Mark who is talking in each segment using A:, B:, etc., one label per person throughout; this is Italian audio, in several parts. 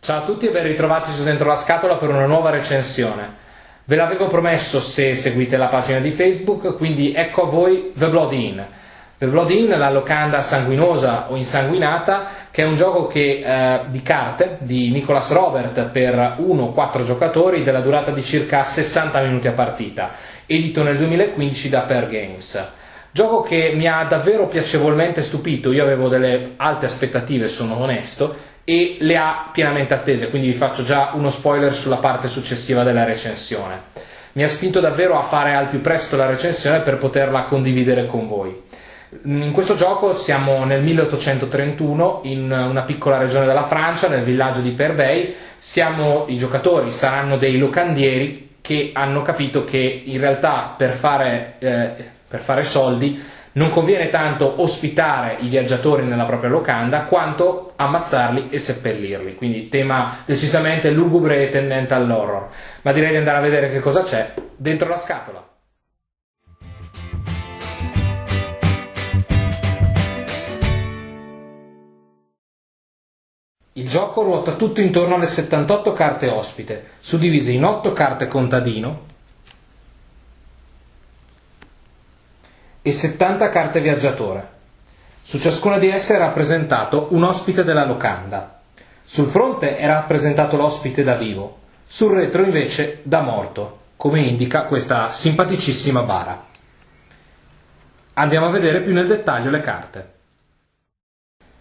A: Ciao a tutti e ben ritrovati su Dentro la Scatola per una nuova recensione. Ve l'avevo promesso se seguite la pagina di Facebook, quindi ecco a voi The Blood Inn. The Blood Inn, la locanda sanguinosa o insanguinata, che è un gioco di carte di Nicholas Robert per 1-4 giocatori della durata di circa 60 minuti a partita, edito nel 2015 da Pair Games. Gioco che mi ha davvero piacevolmente stupito, io avevo delle alte aspettative, sono onesto, e le ha pienamente attese, quindi vi faccio già uno spoiler sulla parte successiva della recensione. Mi ha spinto davvero a fare al più presto la recensione per poterla condividere con voi. In questo gioco siamo nel 1831 in una piccola regione della Francia, nel villaggio di Perbey. I giocatori saranno dei locandieri che hanno capito che in realtà per fare soldi non conviene tanto ospitare i viaggiatori nella propria locanda quanto ammazzarli e seppellirli, quindi tema decisamente lugubre e tendente all'horror, ma direi di andare a vedere che cosa c'è dentro la scatola. Il gioco ruota tutto intorno alle 78 carte ospite, suddivise in 8 carte contadino e 70 carte viaggiatore. Su ciascuna di esse è rappresentato un ospite della locanda. Sul fronte è rappresentato l'ospite da vivo, sul retro invece da morto, come indica questa simpaticissima bara. Andiamo a vedere più nel dettaglio le carte.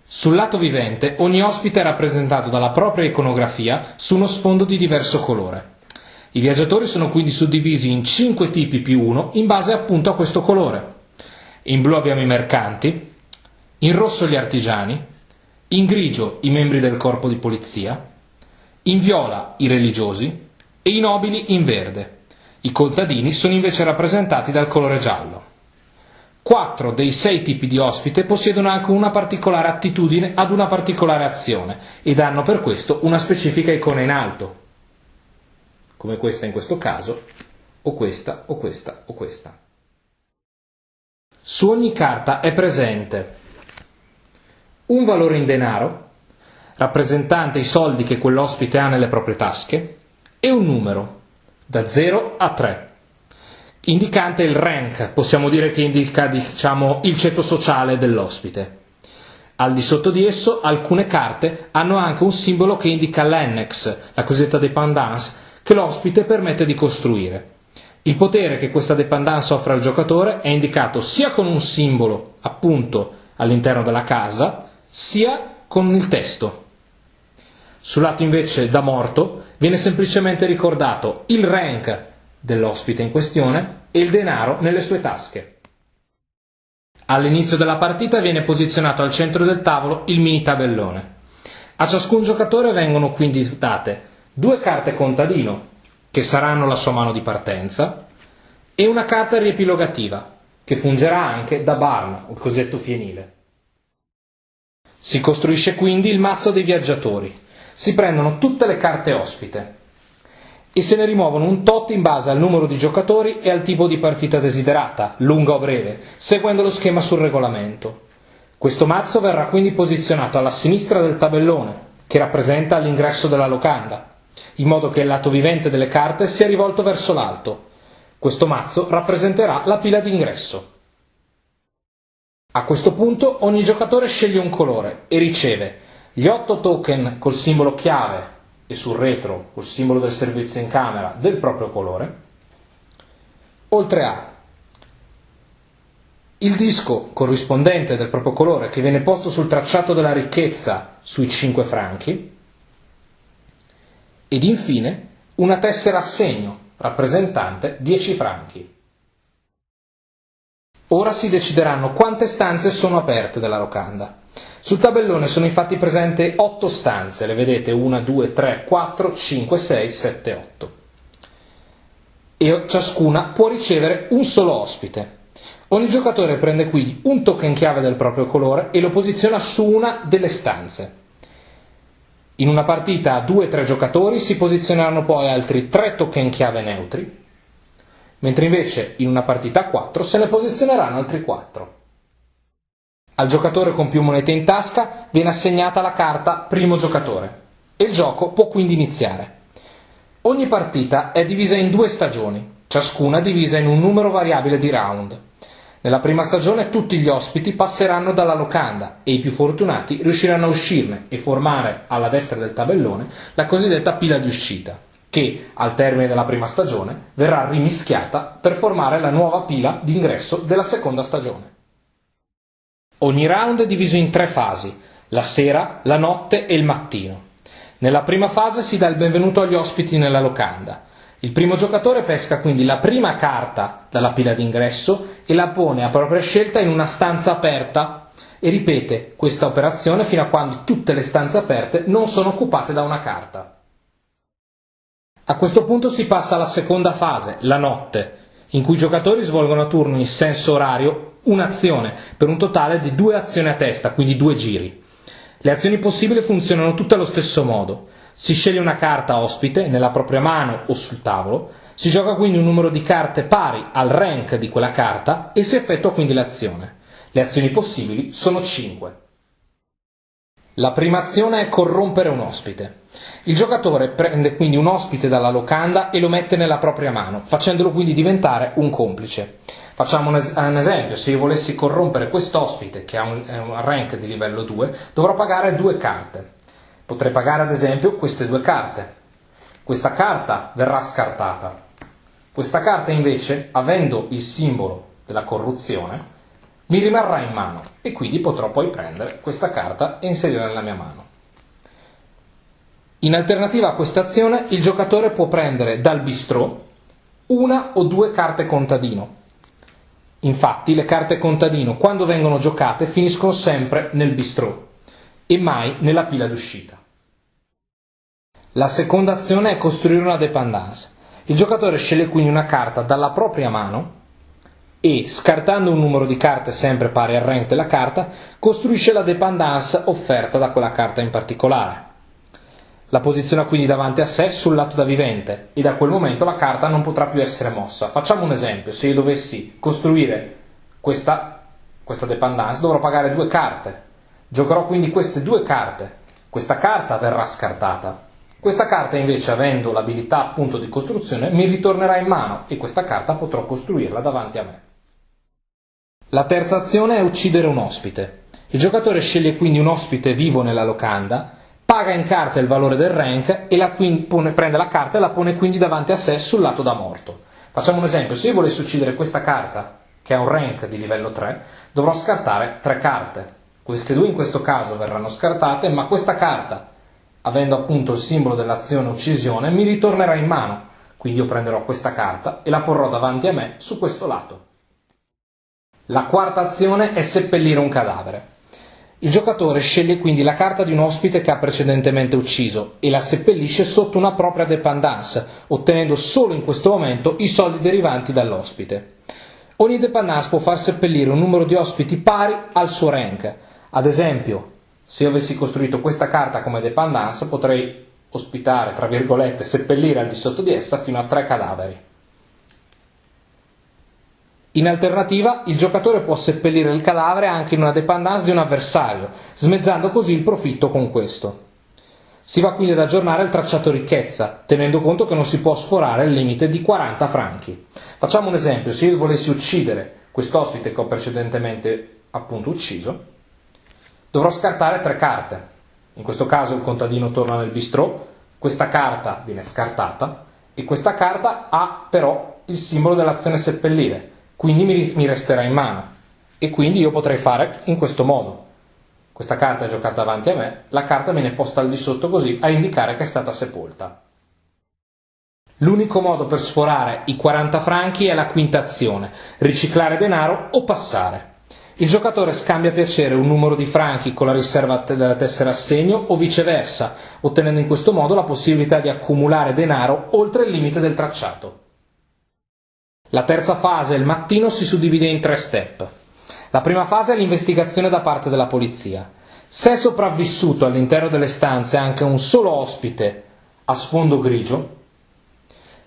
A: Sul lato vivente ogni ospite è rappresentato dalla propria iconografia su uno sfondo di diverso colore. I viaggiatori sono quindi suddivisi in 5 tipi più 1 in base appunto a questo colore. In blu abbiamo i mercanti, in rosso gli artigiani, in grigio i membri del corpo di polizia, in viola i religiosi e i nobili in verde. I contadini sono invece rappresentati dal colore giallo. 4 dei 6 tipi di ospite possiedono anche una particolare attitudine ad una particolare azione ed hanno per questo una specifica icona in alto, come questa in questo caso, o questa, o questa, o questa. Su ogni carta è presente un valore in denaro, rappresentante i soldi che quell'ospite ha nelle proprie tasche, e un numero, da 0 a 3, indicante il rank, possiamo dire che indica, il ceto sociale dell'ospite. Al di sotto di esso, alcune carte hanno anche un simbolo che indica l'annex, la cosiddetta dépendance, che l'ospite permette di costruire. Il potere che questa dépendance offre al giocatore è indicato sia con un simbolo, appunto, all'interno della casa, sia con il testo. Sul lato invece da morto viene semplicemente ricordato il rank dell'ospite in questione e il denaro nelle sue tasche. All'inizio della partita viene posizionato al centro del tavolo il mini tabellone. A ciascun giocatore vengono quindi date 2 carte contadino, che saranno la sua mano di partenza, e una carta riepilogativa, che fungerà anche da barn, il cosiddetto fienile. Si costruisce quindi il mazzo dei viaggiatori. Si prendono tutte le carte ospite e se ne rimuovono un tot in base al numero di giocatori e al tipo di partita desiderata, lunga o breve, seguendo lo schema sul regolamento. Questo mazzo verrà quindi posizionato alla sinistra del tabellone, che rappresenta l'ingresso della locanda, in modo che il lato vivente delle carte sia rivolto verso l'alto. Questo mazzo rappresenterà la pila d'ingresso. A questo punto ogni giocatore sceglie un colore e riceve gli 8 token col simbolo chiave e sul retro col simbolo del servizio in camera del proprio colore, oltre a il disco corrispondente del proprio colore che viene posto sul tracciato della ricchezza sui 5 franchi, ed infine una tessera a segno rappresentante 10 franchi. Ora si decideranno quante stanze sono aperte della locanda. Sul tabellone sono infatti presenti 8 stanze, le vedete 1, 2, 3, 4, 5, 6, 7, 8. E ciascuna può ricevere un solo ospite. Ogni giocatore prende quindi un token chiave del proprio colore e lo posiziona su una delle stanze. In una partita a 2-3 giocatori si posizioneranno poi altri 3 token chiave neutri, mentre invece in una partita a 4 se ne posizioneranno altri 4. Al giocatore con più monete in tasca viene assegnata la carta primo giocatore. e il gioco può quindi iniziare. Ogni partita è divisa in 2 stagioni, ciascuna divisa in un numero variabile di round. Nella prima stagione tutti gli ospiti passeranno dalla locanda e i più fortunati riusciranno a uscirne e formare alla destra del tabellone la cosiddetta pila di uscita, che al termine della prima stagione verrà rimischiata per formare la nuova pila di ingresso della seconda stagione. Ogni round è diviso in 3 fasi: la sera, la notte e il mattino. Nella prima fase si dà il benvenuto agli ospiti nella locanda. Il primo giocatore pesca quindi la prima carta dalla pila d'ingresso e la pone a propria scelta in una stanza aperta e ripete questa operazione fino a quando tutte le stanze aperte non sono occupate da una carta. A questo punto si passa alla seconda fase, la notte, in cui i giocatori svolgono a turno in senso orario un'azione per un totale di 2 azioni a testa, quindi 2 giri. Le azioni possibili funzionano tutte allo stesso modo. Si sceglie una carta ospite nella propria mano o sul tavolo, si gioca quindi un numero di carte pari al rank di quella carta e si effettua quindi l'azione. Le azioni possibili sono 5. La prima azione è corrompere un ospite. Il giocatore prende quindi un ospite dalla locanda e lo mette nella propria mano, facendolo quindi diventare un complice. Facciamo un esempio: se io volessi corrompere quest'ospite, che ha un rank di livello 2, dovrò pagare 2 carte. Potrei pagare ad esempio queste 2 carte. Questa carta verrà scartata. Questa carta invece, avendo il simbolo della corruzione, mi rimarrà in mano e quindi potrò poi prendere questa carta e inserirla nella mia mano. In alternativa a questa azione, il giocatore può prendere dal bistrò 1 o 2 carte contadino. Infatti le carte contadino, quando vengono giocate, finiscono sempre nel bistrò e mai nella pila d'uscita. La seconda azione è costruire una dépendance. Il giocatore sceglie quindi una carta dalla propria mano e, scartando un numero di carte sempre pari al rank della carta, costruisce la dépendance offerta da quella carta in particolare. La posiziona quindi davanti a sé sul lato da vivente e da quel momento la carta non potrà più essere mossa. Facciamo un esempio: se io dovessi costruire questa dépendance dovrò pagare 2 carte. Giocherò quindi queste 2 carte. Questa carta verrà scartata. Questa carta invece, avendo l'abilità appunto di costruzione, mi ritornerà in mano e questa carta potrò costruirla davanti a me. La terza azione è uccidere un ospite. Il giocatore sceglie quindi un ospite vivo nella locanda, paga in carta il valore del rank e prende la carta e la pone quindi davanti a sé sul lato da morto. Facciamo un esempio: se io volessi uccidere questa carta, che ha un rank di livello 3, dovrò scartare 3 carte. Queste 2 in questo caso verranno scartate, ma questa carta, avendo appunto il simbolo dell'azione uccisione, mi ritornerà in mano. Quindi io prenderò questa carta e la porrò davanti a me su questo lato. La quarta azione è seppellire un cadavere. Il giocatore sceglie quindi la carta di un ospite che ha precedentemente ucciso e la seppellisce sotto una propria dépendance, ottenendo solo in questo momento i soldi derivanti dall'ospite. Ogni dépendance può far seppellire un numero di ospiti pari al suo rank. Ad esempio, se io avessi costruito questa carta come dépendance, potrei ospitare, tra virgolette, seppellire al di sotto di essa fino a 3 cadaveri. In alternativa, il giocatore può seppellire il cadavere anche in una dépendance di un avversario, smezzando così il profitto con questo. Si va quindi ad aggiornare il tracciato ricchezza, tenendo conto che non si può sforare il limite di 40 franchi. Facciamo un esempio: se io volessi uccidere quest'ospite che ho precedentemente appunto ucciso, dovrò scartare 3 carte. In questo caso il contadino torna nel bistrò, questa carta viene scartata e questa carta ha però il simbolo dell'azione seppellire, quindi mi resterà in mano e quindi io potrei fare in questo modo: questa carta è giocata davanti a me, la carta viene posta al di sotto così a indicare che è stata sepolta. L'unico modo per sforare i 40 franchi è la quinta azione: riciclare denaro o passare. Il giocatore scambia a piacere un numero di franchi con la riserva della tessera assegno o viceversa, ottenendo in questo modo la possibilità di accumulare denaro oltre il limite del tracciato. La terza fase, il mattino, si suddivide in 3 step. La prima fase è l'investigazione da parte della polizia. Se è sopravvissuto all'interno delle stanze anche un solo ospite a sfondo grigio,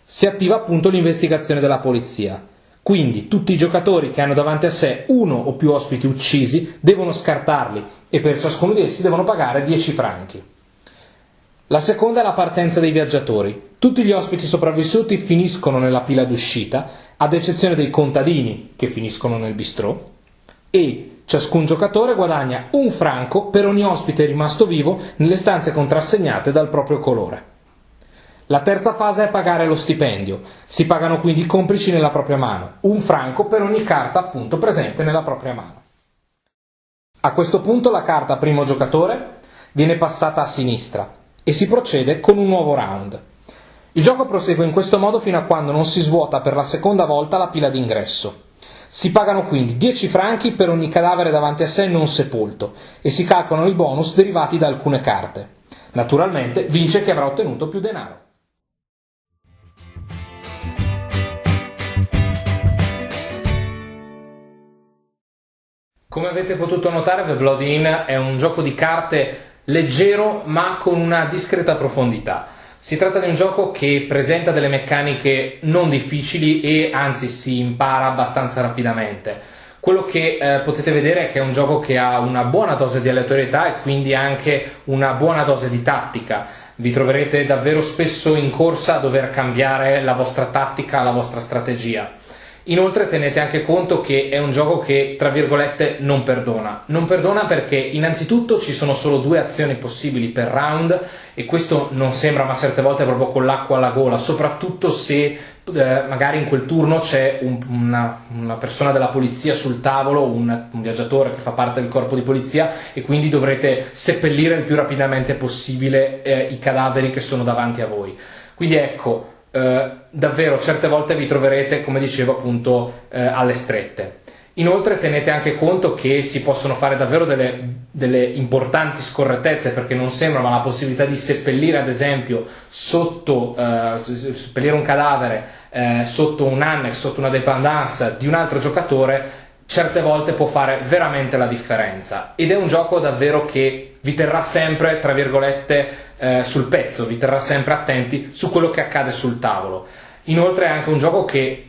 A: si attiva appunto l'investigazione della polizia. Quindi tutti i giocatori che hanno davanti a sé uno o più ospiti uccisi devono scartarli e per ciascuno di essi devono pagare 10 franchi. La seconda è la partenza dei viaggiatori. Tutti gli ospiti sopravvissuti finiscono nella pila d'uscita, ad eccezione dei contadini che finiscono nel bistrò, e ciascun giocatore guadagna un franco per ogni ospite rimasto vivo nelle stanze contrassegnate dal proprio colore. La terza fase è pagare lo stipendio. Si pagano quindi i complici nella propria mano, un franco per ogni carta appunto presente nella propria mano. A questo punto la carta primo giocatore viene passata a sinistra e si procede con un nuovo round. Il gioco prosegue in questo modo fino a quando non si svuota per la seconda volta la pila d'ingresso. Si pagano quindi 10 franchi per ogni cadavere davanti a sé non sepolto e si calcolano i bonus derivati da alcune carte. Naturalmente vince chi avrà ottenuto più denaro. Come avete potuto notare, The Blood Inn è un gioco di carte leggero ma con una discreta profondità. Si tratta di un gioco che presenta delle meccaniche non difficili e anzi si impara abbastanza rapidamente. Quello che potete vedere è che è un gioco che ha una buona dose di aleatorietà e quindi anche una buona dose di tattica. Vi troverete davvero spesso in corsa a dover cambiare la vostra tattica, la vostra strategia. Inoltre tenete anche conto che è un gioco che, tra virgolette, non perdona. Non perdona perché innanzitutto ci sono solo 2 azioni possibili per round e questo non sembra, ma certe volte è proprio con l'acqua alla gola, soprattutto se magari in quel turno c'è una persona della polizia sul tavolo, un viaggiatore che fa parte del corpo di polizia e quindi dovrete seppellire il più rapidamente possibile i cadaveri che sono davanti a voi. Quindi ecco, davvero certe volte vi troverete, come dicevo appunto, alle strette. Inoltre tenete anche conto che si possono fare davvero delle importanti scorrettezze, perché non sembra, ma la possibilità di seppellire ad esempio seppellire un cadavere sotto un annex, sotto una dépendance di un altro giocatore, certe volte può fare veramente la differenza, ed è un gioco davvero che vi terrà sempre, tra virgolette, sul pezzo, vi terrà sempre attenti su quello che accade sul tavolo. Inoltre è anche un gioco che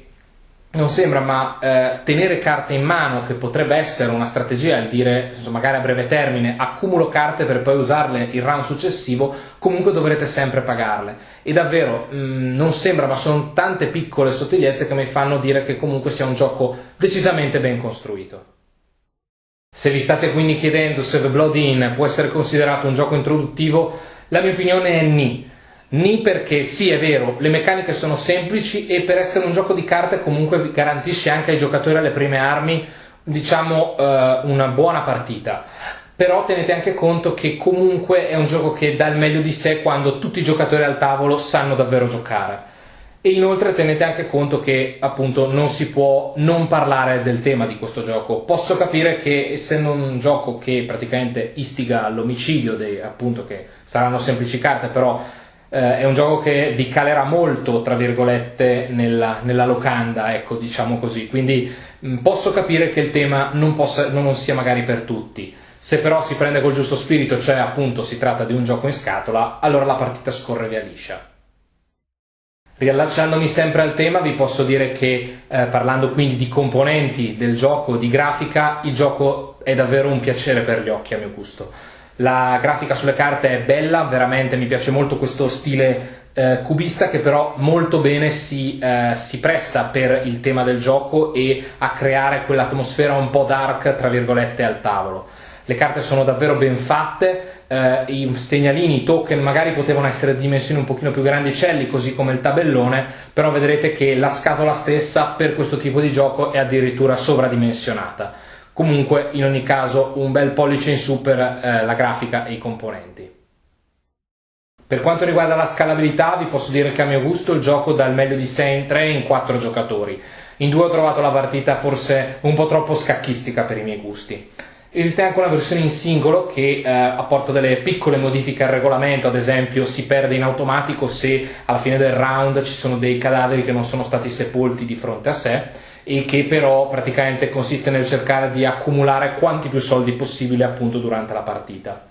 A: non sembra, ma tenere carte in mano, che potrebbe essere una strategia, il dire magari a breve termine accumulo carte per poi usarle il round successivo, comunque dovrete sempre pagarle. E davvero non sembra, ma sono tante piccole sottigliezze che mi fanno dire che comunque sia un gioco decisamente ben costruito. Se vi state quindi chiedendo se The Blood Inn può essere considerato un gioco introduttivo, la mia opinione è ni. Ni perché sì, è vero, le meccaniche sono semplici e per essere un gioco di carte comunque garantisce anche ai giocatori alle prime armi, diciamo, una buona partita. Però tenete anche conto che comunque è un gioco che dà il meglio di sé quando tutti i giocatori al tavolo sanno davvero giocare. E inoltre tenete anche conto che appunto non si può non parlare del tema di questo gioco. Posso capire che, essendo un gioco che praticamente istiga all'omicidio, appunto, che saranno semplici carte, però è un gioco che vi calerà molto, tra virgolette, nella locanda, ecco, diciamo così. Quindi posso capire che il tema non sia magari per tutti. Se però si prende col giusto spirito, cioè appunto si tratta di un gioco in scatola, allora la partita scorre via liscia. Riallacciandomi sempre al tema, vi posso dire che parlando quindi di componenti del gioco, di grafica, il gioco è davvero un piacere per gli occhi a mio gusto. La grafica sulle carte è bella, veramente mi piace molto questo stile cubista, che però molto bene si presta per il tema del gioco e a creare quell'atmosfera un po' dark, tra virgolette, al tavolo. Le carte sono davvero ben fatte, i segnalini, i token magari potevano essere di dimensioni un pochino più grandicelli, così come il tabellone, però vedrete che la scatola stessa per questo tipo di gioco è addirittura sovradimensionata. Comunque, in ogni caso, un bel pollice in su per la grafica e i componenti. Per quanto riguarda la scalabilità, vi posso dire che a mio gusto il gioco dà il meglio di sé in 3 e in 4 giocatori. In 2 ho trovato la partita forse un po' troppo scacchistica per i miei gusti. Esiste anche una versione in singolo che apporta delle piccole modifiche al regolamento, ad esempio si perde in automatico se alla fine del round ci sono dei cadaveri che non sono stati sepolti di fronte a sé, e che però praticamente consiste nel cercare di accumulare quanti più soldi possibile appunto durante la partita.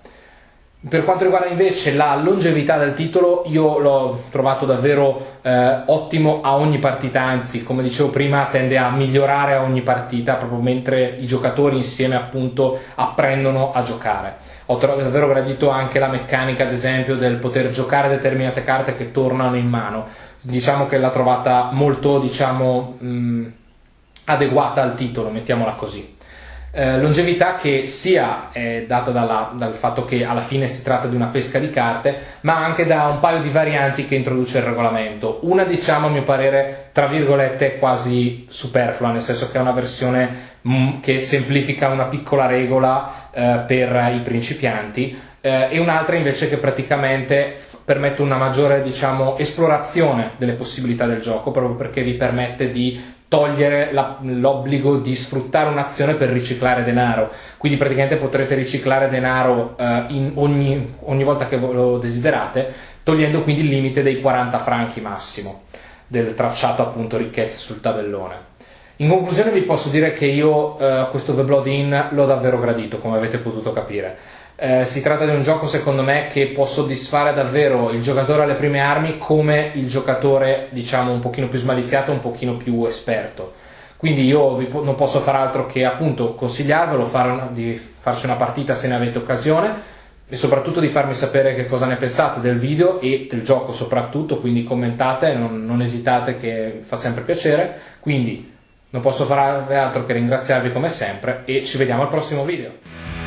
A: Per quanto riguarda invece la longevità del titolo, io l'ho trovato davvero ottimo a ogni partita, anzi, come dicevo prima, tende a migliorare a ogni partita, proprio mentre i giocatori insieme appunto apprendono a giocare. Ho davvero gradito anche la meccanica, ad esempio, del poter giocare determinate carte che tornano in mano. Diciamo che l'ho trovata molto, adeguata al titolo, mettiamola così. Longevità che sia è data dal fatto che alla fine si tratta di una pesca di carte, ma anche da un paio di varianti che introduce il regolamento. Una, diciamo, a mio parere, tra virgolette, quasi superflua, nel senso che è una versione che semplifica una piccola regola per i principianti, e un'altra invece che praticamente permette una maggiore, diciamo, esplorazione delle possibilità del gioco, proprio perché vi permette di togliere l'obbligo di sfruttare un'azione per riciclare denaro. Quindi praticamente potrete riciclare denaro ogni volta che lo desiderate, togliendo quindi il limite dei 40 franchi massimo del tracciato appunto ricchezze sul tabellone. In conclusione vi posso dire che io questo The Blood Inn l'ho davvero gradito, come avete potuto capire. Si tratta di un gioco, secondo me, che può soddisfare davvero il giocatore alle prime armi come il giocatore, diciamo, un pochino più smaliziato, un pochino più esperto. Quindi io non posso far altro che appunto consigliarvelo, di farci una partita se ne avete occasione, e soprattutto di farmi sapere che cosa ne pensate del video e del gioco soprattutto, quindi commentate, non esitate, che fa sempre piacere. Quindi non posso fare altro che ringraziarvi come sempre e ci vediamo al prossimo video.